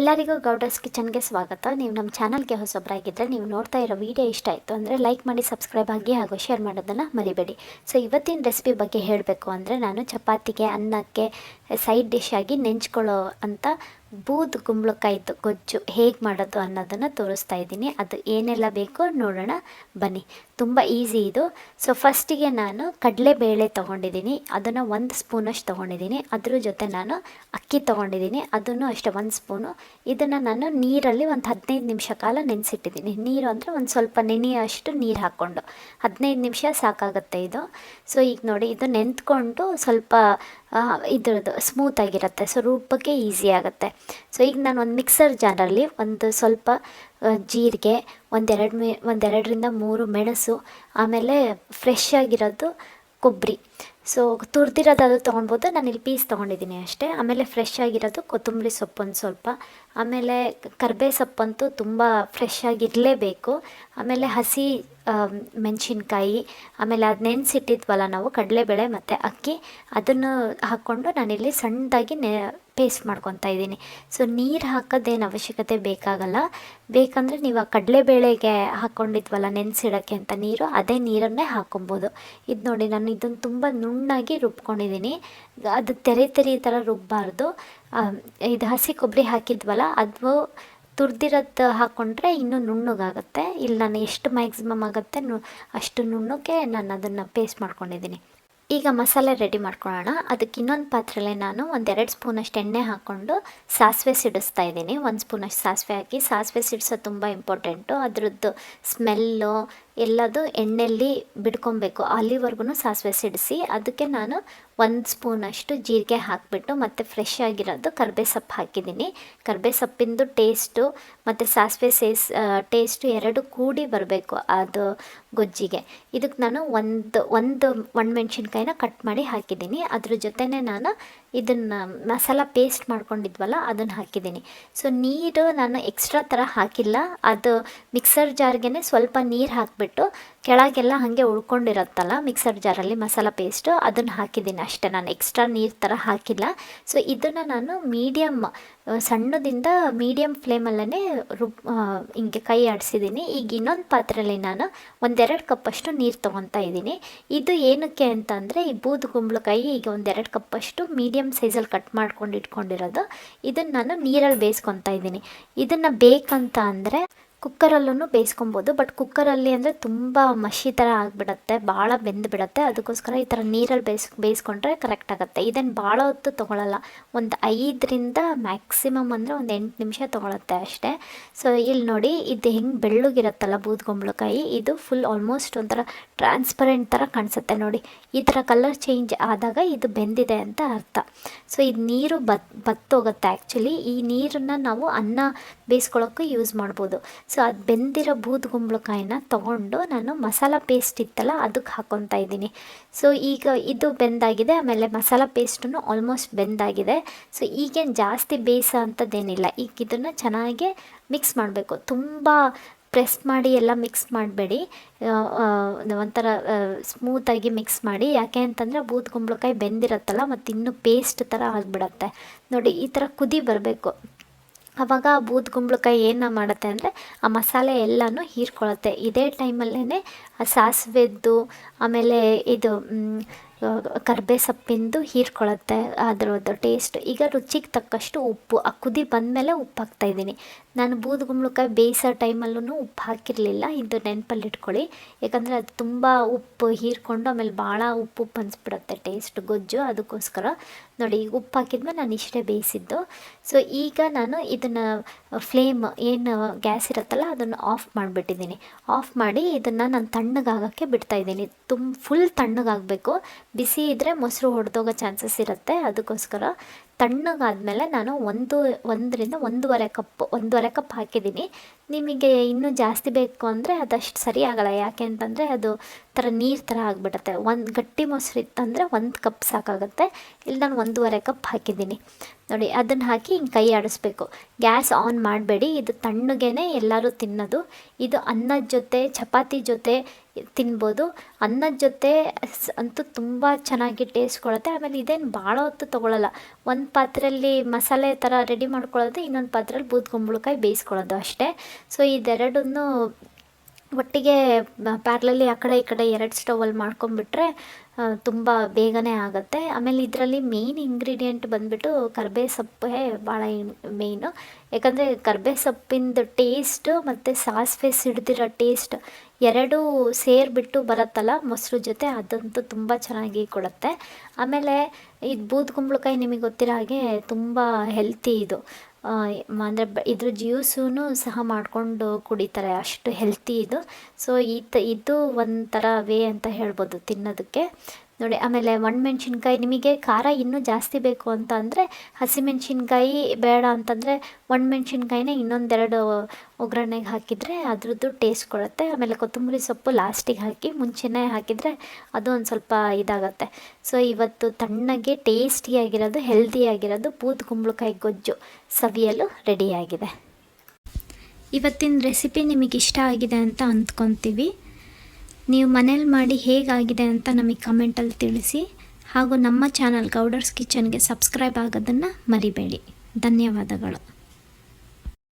ಎಲ್ಲರಿಗೂ ಗೌಡರ್ಸ್ ಕಿಚನ್ಗೆ ಸ್ವಾಗತ. ನೀವು ನಮ್ಮ ಚಾನಲ್ಗೆ ಹೊಸೊಬ್ಬರಾಗಿದ್ದರೆ, ನೀವು ನೋಡ್ತಾ ಇರೋ ವಿಡಿಯೋ ಇಷ್ಟ ಆಯಿತು ಅಂದರೆ ಲೈಕ್ ಮಾಡಿ, ಸಬ್ಸ್ಕ್ರೈಬ್ ಆಗಿ ಹಾಗೂ ಶೇರ್ ಮಾಡೋದನ್ನು ಮರಿಬೇಡಿ. ಸೊ ಇವತ್ತಿನ ರೆಸಿಪಿ ಬಗ್ಗೆ ಹೇಳಬೇಕು ಅಂದರೆ, ನಾನು ಚಪಾತಿಗೆ, ಅನ್ನಕ್ಕೆ ಸೈಡ್ ಡಿಶ್ ಆಗಿ ನೆಂಚ್ಕೊಳ್ಳೋ ಅಂತ ಬೂದು ಕುಂಬಳಕಾಯಿದು ಗೊಜ್ಜು ಹೇಗೆ ಮಾಡೋದು ಅನ್ನೋದನ್ನು ತೋರಿಸ್ತಾ ಇದ್ದೀನಿ. ಅದು ಏನೆಲ್ಲ ಬೇಕೋ ನೋಡೋಣ ಬನ್ನಿ. ತುಂಬ ಈಸಿ ಇದು. ಸೊ ಫಸ್ಟಿಗೆ ನಾನು ಕಡಲೆಬೇಳೆ ತೊಗೊಂಡಿದ್ದೀನಿ, ಅದನ್ನು 1 ಸ್ಪೂನಷ್ಟು ತೊಗೊಂಡಿದ್ದೀನಿ. ಅದ್ರ ಜೊತೆ ನಾನು ಅಕ್ಕಿ ತೊಗೊಂಡಿದ್ದೀನಿ, ಅದನ್ನು ಅಷ್ಟೇ 1 ಸ್ಪೂನು. ಇದನ್ನು ನಾನು ನೀರಲ್ಲಿ ಒಂದು 15 ನಿಮಿಷ ಕಾಲ ನೆನೆಸಿಟ್ಟಿದ್ದೀನಿ. ನೀರು ಅಂದರೆ ಒಂದು ಸ್ವಲ್ಪ ನೆನೆಯೋಷ್ಟು ನೀರು ಹಾಕ್ಕೊಂಡು 15 ನಿಮಿಷ ಸಾಕಾಗುತ್ತೆ ಇದು. ಸೊ ಈಗ ನೋಡಿ, ಇದು ನೆಂತ್ಕೊಂಡು ಸ್ವಲ್ಪ ಇದ್ರದ್ದು ಸ್ಮೂತಾಗಿರುತ್ತೆ, ಸೊ ರುಬ್ಬಕ್ಕೆ ಈಸಿ ಆಗುತ್ತೆ. ಸೊ ಈಗ ನಾನು ಒಂದು ಮಿಕ್ಸರ್ ಜಾರಲ್ಲಿ ಒಂದು ಸ್ವಲ್ಪ ಜೀರಿಗೆ, ಒಂದೆರಡರಿಂದ 3 ಮೆಣಸು, ಆಮೇಲೆ ಫ್ರೆಶ್ ಆಗಿರೋದು ಕೊಬ್ಬರಿ, ಸೊ ತುರಿದಿರೋದು ಅದು ತೊಗೊಳ್ಬೋದು, ನಾನಿಲ್ಲಿ ಪೀಸ್ ತೊಗೊಂಡಿದ್ದೀನಿ ಅಷ್ಟೇ. ಆಮೇಲೆ ಫ್ರೆಶ್ ಆಗಿರೋದು ಕೊತ್ತಂಬರಿ ಸೊಪ್ಪು ಒಂದು ಸ್ವಲ್ಪ, ಆಮೇಲೆ ಕರ್ಬೇ ಸೊಪ್ಪಂತೂ ತುಂಬ ಫ್ರೆಶ್ ಆಗಿರಲೇಬೇಕು. ಆಮೇಲೆ ಹಸಿ ಮೆಣಸಿನ್ಕಾಯಿ, ಆಮೇಲೆ ಅದು ನೆನೆಸಿಟ್ಟಿದ್ವಲ್ಲ ನಾವು ಕಡಲೆಬೇಳೆ ಮತ್ತು ಅಕ್ಕಿ, ಅದನ್ನು ಹಾಕ್ಕೊಂಡು ನಾನಿಲ್ಲಿ ಸಣ್ಣದಾಗಿ ಪೇಸ್ಟ್ ಮಾಡ್ಕೊತಾ ಇದ್ದೀನಿ. ಸೊ ನೀರು ಹಾಕೋದೇನು ಅವಶ್ಯಕತೆ ಬೇಕಾಗಲ್ಲ. ಬೇಕಂದರೆ ನೀವು ಆ ಕಡಲೆಬೇಳೆಗೆ ಹಾಕ್ಕೊಂಡಿದ್ವಲ್ಲ ನೆನೆಸಿಡೋಕ್ಕೆ ಅಂತ ನೀರು, ಅದೇ ನೀರನ್ನೇ ಹಾಕ್ಕೊಬೋದು. ಇದು ನೋಡಿ, ನಾನು ಇದನ್ನು ತುಂಬ ನುಣ್ಣಾಗಿ ರುಬ್ಕೊಂಡಿದ್ದೀನಿ. ಅದು ತೆರೆ ಥರ ರುಬ್ಬಾರ್ದು. ಇದು ಹಸಿ ಕೊಬ್ಬರಿ ಹಾಕಿದ್ವಲ್ಲ, ಅದು ತುರಿದಿರೋದು ಹಾಕ್ಕೊಂಡ್ರೆ ಇನ್ನೂ ನುಣ್ಣಗಾಗುತ್ತೆ. ಇಲ್ಲಿ ನಾನು ಎಷ್ಟು ಮ್ಯಾಕ್ಸಿಮಮ್ ಆಗುತ್ತೆ ಅಷ್ಟು ನುಣ್ಣಗೆ ನಾನು ಅದನ್ನು ಪೇಸ್ಟ್ ಮಾಡ್ಕೊಂಡಿದ್ದೀನಿ. ಈಗ ಮಸಾಲೆ ರೆಡಿ ಮಾಡ್ಕೊಳ್ಳೋಣ. ಅದಕ್ಕೆ ಇನ್ನೊಂದು ಪಾತ್ರೆಯಲ್ಲಿ ನಾನು 1-2 ಸ್ಪೂನಷ್ಟು ಎಣ್ಣೆ ಹಾಕ್ಕೊಂಡು ಸಾಸಿವೆ ಸಿಡಿಸ್ತಾ ಇದ್ದೀನಿ. 1 ಸ್ಪೂನಷ್ಟು ಸಾಸಿವೆ ಹಾಕಿ, ಸಾಸಿವೆ ಸಿಡಿಸೋದು ತುಂಬ ಇಂಪಾರ್ಟೆಂಟು. ಅದ್ರದ್ದು ಸ್ಮೆಲ್ಲು ಎಲ್ಲದು ಎಣ್ಣೆಯಲ್ಲಿ ಬಿಡ್ಕೊಬೇಕು, ಅಲ್ಲಿವರೆಗೂ ಸಾಸಿವೆ ಸಿಡಿಸಿ. ಅದಕ್ಕೆ ನಾನು 1 ಸ್ಪೂನಷ್ಟು ಜೀರಿಗೆ ಹಾಕಿಬಿಟ್ಟು ಮತ್ತು ಫ್ರೆಶ್ ಆಗಿರೋದು ಕರ್ಬೇ ಸೊಪ್ಪು ಹಾಕಿದ್ದೀನಿ. ಕರ್ಬೇ ಸೊಪ್ಪಿಂದು ಟೇಸ್ಟು ಮತ್ತು ಸಾಸಿವೆ ಟೇಸ್ಟು ಎರಡು ಕೂಡಿ ಬರಬೇಕು ಅದು ಗೊಜ್ಜಿಗೆ. ಇದಕ್ಕೆ ನಾನು ಒಂದು ಒಣಮೆಣ್ಸಿನ್ಕಾಯಿನ ಕಟ್ ಮಾಡಿ ಹಾಕಿದ್ದೀನಿ. ಅದ್ರ ಜೊತೆನೇ ನಾನು ಇದನ್ನು ಮಸಾಲ ಪೇಸ್ಟ್ ಮಾಡ್ಕೊಂಡಿದ್ವಲ್ಲ ಅದನ್ನು ಹಾಕಿದ್ದೀನಿ. ಸೊ ನೀರು ನಾನು ಎಕ್ಸ್ಟ್ರಾ ಥರ ಹಾಕಿಲ್ಲ, ಅದು ಮಿಕ್ಸರ್ ಜಾರ್ಗೆ ಸ್ವಲ್ಪ ನೀರು ಹಾಕಿಬಿಟ್ಟು ಕೆಳಗೆಲ್ಲ ಹಾಗೆ ಉಳ್ಕೊಂಡಿರುತ್ತಲ್ಲ ಮಿಕ್ಸರ್ ಜಾರಲ್ಲಿ ಮಸಾಲ ಪೇಸ್ಟು, ಅದನ್ನು ಹಾಕಿದ್ದೀನಿ ಅಷ್ಟೇ. ನಾನು ಎಕ್ಸ್ಟ್ರಾ ನೀರು ಥರ ಹಾಕಿಲ್ಲ. ಸೊ ಇದನ್ನು ನಾನು ಸಣ್ಣದಿಂದ ಮೀಡಿಯಮ್ ಫ್ಲೇಮಲ್ಲೇ ಹಿಂಗೆ ಕೈ ಆಡಿಸಿದ್ದೀನಿ. ಈಗ ಇನ್ನೊಂದು ಪಾತ್ರೆಯಲ್ಲಿ ನಾನು 1-2 ಕಪ್ಪಷ್ಟು ನೀರು ತೊಗೊತಾ ಇದ್ದೀನಿ. ಇದು ಏನಕ್ಕೆ ಅಂತ ಅಂದರೆ, ಈ ಬೂದು ಕುಂಬಳಕಾಯಿ ಈಗ 1-2 ಕಪ್ಪಷ್ಟು ಮೀಡಿಯಮ್ ಸೈಜಲ್ಲಿ ಕಟ್ ಮಾಡ್ಕೊಂಡು ಇಟ್ಕೊಂಡಿರೋದು, ಇದನ್ನು ನಾನು ನೀರಲ್ಲಿ ಬೇಯಿಸ್ಕೊತಾ ಇದ್ದೀನಿ. ಇದನ್ನು ಬೇಕಂತ ಅಂದರೆ ಕುಕ್ಕರಲ್ಲೂ ಬೇಯಿಸ್ಕೊಬೋದು, ಬಟ್ ಕುಕ್ಕರಲ್ಲಿ ಅಂದರೆ ತುಂಬ ಮಷಿ ಥರ ಆಗಿಬಿಡತ್ತೆ, ಭಾಳ ಬೆಂದುಬಿಡತ್ತೆ. ಅದಕ್ಕೋಸ್ಕರ ಈ ಥರ ನೀರಲ್ಲಿ ಬೇಯಿಸ್ಕೊಂಡ್ರೆ ಕರೆಕ್ಟ್ ಆಗುತ್ತೆ. ಇದನ್ನು ಭಾಳ ಹೊತ್ತು ತೊಗೊಳ್ಳಲ್ಲ, ಒಂದು 5ರಿಂದ ಮ್ಯಾಕ್ಸಿಮಮ್ ಅಂದರೆ ಒಂದು 8 ನಿಮಿಷ ತೊಗೊಳುತ್ತೆ ಅಷ್ಟೇ. ಸೊ ಇಲ್ಲಿ ನೋಡಿ, ಇದು ಹೆಂಗೆ ಬೆಳ್ಳಗಿರುತ್ತಲ್ಲ ಬೂದುಗುಂಬಳಕಾಯಿ, ಇದು ಫುಲ್ ಆಲ್ಮೋಸ್ಟ್ ಒಂಥರ ಟ್ರಾನ್ಸ್ಪರೆಂಟ್ ಥರ ಕಾಣಿಸುತ್ತೆ ನೋಡಿ. ಈ ಥರ ಕಲರ್ ಚೇಂಜ್ ಆದಾಗ ಇದು ಬೆಂದಿದೆ ಅಂತ ಅರ್ಥ. ಸೊ ಇದು ನೀರು ಬತ್ತೋಗುತ್ತೆ ಆ್ಯಕ್ಚುಲಿ. ಈ ನೀರನ್ನು ನಾವು ಅನ್ನ ಬೇಯಿಸ್ಕೊಳ್ಳೋಕ್ಕೂ ಯೂಸ್ ಮಾಡ್ಬೋದು. ಸೊ ಅದು ಬೆಂದಿರೋ ಬೂದುಗುಂಬಳಕಾಯಿನ ತೊಗೊಂಡು ನಾನು ಮಸಾಲ ಪೇಸ್ಟ್ ಇತ್ತಲ್ಲ ಅದಕ್ಕೆ ಹಾಕ್ಕೊತಾ ಇದ್ದೀನಿ. ಸೊ ಈಗ ಇದು ಬೆಂದಾಗಿದೆ, ಆಮೇಲೆ ಮಸಾಲ ಪೇಸ್ಟೂ ಆಲ್ಮೋಸ್ಟ್ ಬೆಂದಾಗಿದೆ. ಸೊ ಈಗೇನು ಜಾಸ್ತಿ ಬೇಯಿಸೋ ಅಂಥದ್ದೇನಿಲ್ಲ. ಈಗ ಇದನ್ನು ಚೆನ್ನಾಗಿ ಮಿಕ್ಸ್ ಮಾಡಬೇಕು, ತುಂಬ ಪ್ರೆಸ್ ಮಾಡಿ ಎಲ್ಲ ಮಿಕ್ಸ್ ಮಾಡಬೇಡಿ, ಒಂಥರ ಸ್ಮೂತಾಗಿ ಮಿಕ್ಸ್ ಮಾಡಿ. ಯಾಕೆ ಅಂತಂದರೆ ಬೂದುಗುಂಬಳಕಾಯಿ ಬೆಂದಿರುತ್ತಲ್ಲ, ಮತ್ತು ಇನ್ನೂ ಪೇಸ್ಟ್ ಥರ ಆಗಿಬಿಡತ್ತೆ ನೋಡಿ. ಈ ಥರ ಕುದಿ ಬರಬೇಕು. ಆವಾಗ ಆ ಬೂದುಗುಂಬಳಕಾಯಿ ಏನು ಮಾಡುತ್ತೆ ಅಂದರೆ ಆ ಮಸಾಲೆ ಎಲ್ಲನೂ ಹೀರ್ಕೊಳ್ಳುತ್ತೆ. ಇದೇ ಟೈಮಲ್ಲೇ ಆ ಸಾಸಿವೆದ್ದು, ಆಮೇಲೆ ಇದು ಕರ್ಬೇ ಸೊಪ್ಪಿಂದು ಹೀರ್ಕೊಳ್ಳುತ್ತೆ ಅದರದ್ದು ಟೇಸ್ಟ್. ಈಗ ರುಚಿಗೆ ತಕ್ಕಷ್ಟು ಉಪ್ಪು, ಆ ಕುದಿ ಬಂದಮೇಲೆ ಉಪ್ಪು ಹಾಕ್ತಾಯಿದ್ದೀನಿ. ನಾನು ಬೂದುಗುಂಬಳಕಾಯಿ ಬೇಯಿಸೋ ಟೈಮಲ್ಲೂ ಉಪ್ಪು ಹಾಕಿರಲಿಲ್ಲ, ಇದು ನೆನಪಲ್ಲಿ ಇಟ್ಕೊಳ್ಳಿ. ಯಾಕಂದರೆ ಅದು ತುಂಬ ಉಪ್ಪು ಹೀರ್ಕೊಂಡು ಆಮೇಲೆ ಭಾಳ ಉಪ್ಪು ಅನಿಸ್ಬಿಡುತ್ತೆ ಟೇಸ್ಟ್ ಗೊಜ್ಜು, ಅದಕ್ಕೋಸ್ಕರ ನೋಡಿ. ಈಗ ಉಪ್ಪು ಹಾಕಿದ್ಮೇಲೆ ನಾನು ಇಷ್ಟೇ ಬೇಯಿಸಿದ್ದು. ಸೊ ಈಗ ನಾನು ಇದನ್ನು ಫ್ಲೇಮ್ ಏನು ಗ್ಯಾಸ್ ಇರುತ್ತಲ್ಲ ಅದನ್ನು ಆಫ್ ಮಾಡಿಬಿಟ್ಟಿದ್ದೀನಿ. ಆಫ್ ಮಾಡಿ ಇದನ್ನು ನಾನು ತಣ್ಣಗಾಗೋಕ್ಕೆ ಬಿಡ್ತಾಯಿದ್ದೀನಿ. ಫುಲ್ ತಣ್ಣಗಾಗಬೇಕು, ಬಿಸಿ ಇದ್ದರೆ ಮೊಸರು ಹೊಡೆದೋಗೋ ಚಾನ್ಸಸ್ ಇರುತ್ತೆ. ಅದಕ್ಕೋಸ್ಕರ ತಣ್ಣಗಾದಮೇಲೆ ನಾನು 1ರಿಂದ 1.5 ಕಪ್ ಹಾಕಿದ್ದೀನಿ. ನಿಮಗೆ ಇನ್ನೂ ಜಾಸ್ತಿ ಬೇಕು ಅಂದರೆ ಅದಷ್ಟು ಸರಿ ಆಗಲ್ಲ, ಯಾಕೆ ಅಂತಂದರೆ ಅದು ಥರ ನೀರು ಥರ ಆಗಿಬಿಡುತ್ತೆ. ಗಟ್ಟಿ ಮೊಸರು ಇತ್ತಂದರೆ 1 ಕಪ್ ಸಾಕಾಗುತ್ತೆ. ಇಲ್ಲಿ ನಾನು 1.5 ಕಪ್ ಹಾಕಿದ್ದೀನಿ ನೋಡಿ. ಅದನ್ನು ಹಾಕಿ ಹಿಂಗೆ ಕೈ ಆಡಿಸ್ಬೇಕು, ಗ್ಯಾಸ್ ಆನ್ ಮಾಡಬೇಡಿ. ಇದು ತಣ್ಣಗೇ ಎಲ್ಲರೂ ತಿನ್ನೋದು. ಇದು ಅನ್ನದ ಜೊತೆ, ಚಪಾತಿ ಜೊತೆ ತಿನ್ಬೋದು. ಅನ್ನದ ಜೊತೆ ಅಂತೂ ತುಂಬ ಚೆನ್ನಾಗಿ ಟೇಸ್ಟ್ ಕೊಡುತ್ತೆ. ಆಮೇಲೆ ಇದೇನು ಭಾಳ ಹೊತ್ತು ತೊಗೊಳ್ಳಲ್ಲ. ಒಂದು ಪಾತ್ರೆಯಲ್ಲಿ ಮಸಾಲೆ ಥರ ರೆಡಿ ಮಾಡ್ಕೊಳ್ಳೋದು, ಇನ್ನೊಂದು ಪಾತ್ರೆಯಲ್ಲಿ ಬೂದ್ಕುಂಬಳಕಾಯಿ ಬೇಯಿಸ್ಕೊಳ್ಳೋದು ಅಷ್ಟೇ. ಸೊ ಇದೆರಡನ್ನೂ ಒಟ್ಟಿಗೆ ಪ್ಯಾರ್ಲಲ್ಲಿ ಆ ಕಡೆ ಈ ಕಡೆ 2 ಸ್ಟವಲ್ಲಿ ಮಾಡ್ಕೊಂಬಿಟ್ರೆ ತುಂಬ ಬೇಗನೆ ಆಗುತ್ತೆ. ಆಮೇಲೆ ಇದರಲ್ಲಿ ಮೇಯ್ನ್ ಇಂಗ್ರೀಡಿಯೆಂಟ್ ಬಂದುಬಿಟ್ಟು ಕರ್ಬೇವು ಸೊಪ್ಪೇ ಭಾಳ ಮೇಯ್ನು. ಯಾಕಂದರೆ ಕರ್ಬೇವು ಸೊಪ್ಪಿಂದು ಟೇಸ್ಟು ಮತ್ತು ಸಾಸಿವೆ ಸಿಡ್ದಿರೋ ಟೇಸ್ಟ್ ಎರಡೂ ಸೇರಿಬಿಟ್ಟು ಬರುತ್ತಲ್ಲ ಮೊಸರು ಜೊತೆ, ಅದಂತೂ ತುಂಬ ಚೆನ್ನಾಗಿ ಕೊಡುತ್ತೆ. ಆಮೇಲೆ ಇದು ಬೂದ್ಕುಂಬಳಕಾಯಿ ನಿಮಗೆ ಗೊತ್ತಿರೋ ಹಾಗೆ ತುಂಬ ಹೆಲ್ತಿ ಇದು. ಅಂದರೆ ಇದ್ರ ಜ್ಯೂಸೂ ಸಹ ಮಾಡಿಕೊಂಡು ಕುಡಿತಾರೆ, ಅಷ್ಟು ಹೆಲ್ತಿ ಇದು. ಸೊ ಇದು ಒಂಥರ ವೇ ಅಂತ ಹೇಳ್ಬೋದು ತಿನ್ನೋದಕ್ಕೆ ನೋಡಿ. ಆಮೇಲೆ ಒಣಮೆಣ್ಸಿನ್ಕಾಯಿ, ನಿಮಗೆ ಖಾರ ಇನ್ನೂ ಜಾಸ್ತಿ ಬೇಕು ಅಂತ ಅಂದರೆ ಹಸಿಮೆಣ್ಸಿನ್ಕಾಯಿ, ಬೇಡ ಅಂತಂದರೆ ಒಣಮೆಣ್ಸಿನ್ಕಾಯಿನೇ ಇನ್ನೊಂದೆರಡು ಒಗ್ಗರಣೆಗೆ ಹಾಕಿದರೆ ಅದ್ರದ್ದು ಟೇಸ್ಟ್ ಕೊಡುತ್ತೆ. ಆಮೇಲೆ ಕೊತ್ತಂಬರಿ ಸೊಪ್ಪು ಲಾಸ್ಟಿಗೆ ಹಾಕಿ, ಮುಂಚೆನೇ ಹಾಕಿದರೆ ಅದು ಒಂದು ಸ್ವಲ್ಪ ಇದಾಗುತ್ತೆ. ಸೊ ಇವತ್ತು ತಣ್ಣಗೆ ಟೇಸ್ಟಿಯಾಗಿರೋದು, ಹೆಲ್ದಿಯಾಗಿರೋದು ಬೂದ್ಕುಂಬಳಕಾಯಿ ಗೊಜ್ಜು ಸವಿಯಲು ರೆಡಿಯಾಗಿದೆ. ಇವತ್ತಿನ ರೆಸಿಪಿ ನಿಮಗೆ ಇಷ್ಟ ಆಗಿದೆ ಅಂತ ಅಂದ್ಕೊತೀವಿ. ನೀವು ಮನೇಲಿ ಮಾಡಿ ಹೇಗಾಗಿದೆ ಅಂತ ನಮಗೆ ಕಮೆಂಟಲ್ಲಿ ತಿಳಿಸಿ. ಹಾಗೂ ನಮ್ಮ ಚಾನಲ್ ಗೌಡರ್ಸ್ ಕಿಚನ್ಗೆ ಸಬ್ಸ್ಕ್ರೈಬ್ ಆಗೋದನ್ನು ಮರಿಬೇಡಿ. ಧನ್ಯವಾದಗಳು.